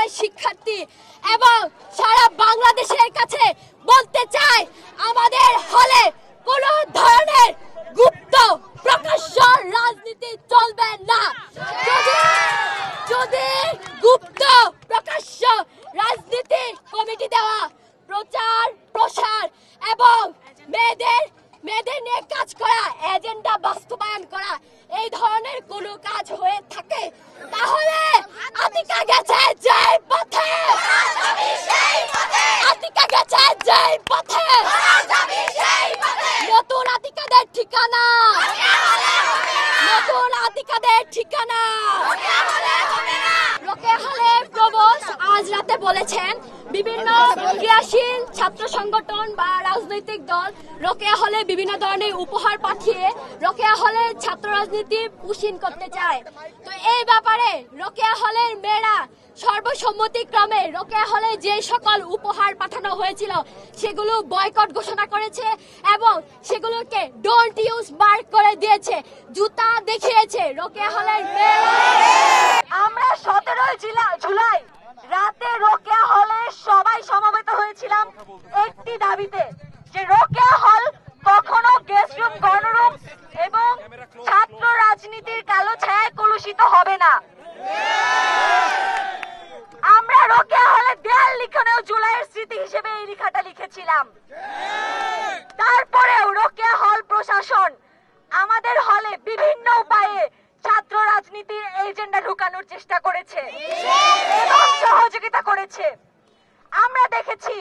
চাই শিক্ষার্থী এবং সারা বাংলাদেশের কাছে বলতে চাই আমাদের হলে কোনো ধরনের গুপ্ত প্রকাশ্য রাজনীতি চলবে না। যদি গুপ্ত প্রকাশ্য রাজনীতি কমিটি দেওয়া প্রচার প্রসার এবং মেয়েদের নিয়ে কাজ করা এজেন্ডা বাস্তবায়ন করা এই ধরনের কোনো কাজ হয়ে থাকে তাহলে আতিকা গেছে যেই পথে আতিকা গেছে যেই পথে নতুন আতিকাদের ঠিকানা নতুন আতিকাদের ঠিকানা রোকেয়া হলে প্রভোস্ট আজ রাতে বলেছেন বিভিন্ন ক্রিয়াশীল ছাত্র সংগঠন বা রাজনৈতিক দল রোকেয়া হলে বিভিন্ন ধরনের উপহার পাঠিয়ে রোকেয়া হলের ছাত্র রাজনীতি পুষিন করতে চায়। তো এই ব্যাপারে রোকেয়া হলের মেয়েরা সর্বসম্মতিক্রমে রোকেয়া হলে যে সকল উপহার পাঠানো হয়েছিল সেগুলো বয়কট ঘোষণা করেছে এবং সেগুলোকে ডোন্ট ইউজ মার্ক করে দিয়েছে, জুতা দেখিয়েছে রোকেয়া হলের মেয়েরা। আমরা 17 জুলাই রাতে রোকেয়া হলে সবাই সমবেত হয়েছিলাম একটি দাবিতে যে রোকেয়া হল কখনো গেস্ট রুম, গণরুম এবং ছাত্র রাজনীতির কালো ছায়ায় কলুষিত হবে না। আমরা রোকেয়া হলে দেয়াল লিখনেও জুলাইয়ের স্মৃতি হিসেবে এই লেখাটা লিখেছিলাম। তারপরেও রোকেয়া হল প্রশাসন আমাদের হলে বিভিন্ন উপায়ে ছাত্র রাজনীতির এজেন্ডা ঢুকানোর চেষ্টা করেছে এবং সহযোগিতা করেছে। আমরা দেখেছি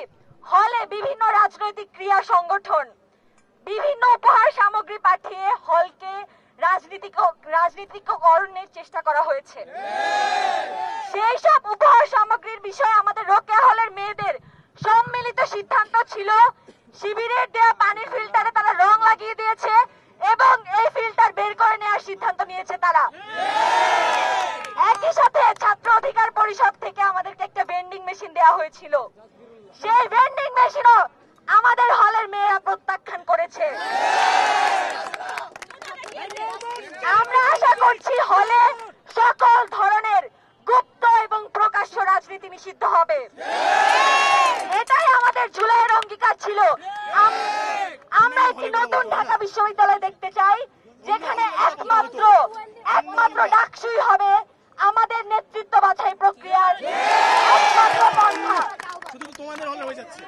হলে বিভিন্ন রাজনৈতিক ক্রিয়া সংগঠন বিভিন্ন উপহার সামগ্রী পাঠিয়ে হলকে রাজনীতিকরণের চেষ্টা করা হয়েছে। সেই সব উপহার সামগ্রীর বিষয়ে আমাদের রোকেয়া হলের মেয়েদের সম্মিলিত সিদ্ধান্ত ছিল শিবিরের দেয়া পানির ফিল্টারে তারা রং লাগিয়ে দিয়েছে এবং এই ফিল্টার বের করে নেওয়ার সিদ্ধান্ত নিয়েছে তারা। একই সাথে ছাত্র অধিকার পরিষদ থেকে আমাদেরকে একটা ভেন্ডিং মেশিন দেওয়া হয়েছিল, সেই ভেন্ডিং মেশিনও আমাদের হলের মেয়েরা প্রত্যাখ্যান করেছে। আমরা আশা করছি হলে সকল ধরনের গুপ্ত এবং প্রকাশ্য রাজনীতি নিষিদ্ধ হবে। এটাই আমাদের জুলাইয়ের অঙ্গীকার ছিল। আমরা একটি নতুন ঢাকা বিশ্ববিদ্যালয় দেখতে চাই যেখানে একমাত্র ডাকসুই হবে আমাদের নেতৃত্ব বাছাই প্রক্রিয়ার একমাত্র পন্থা। শুধু তোমাদের হলে হয়ে যাচ্ছে।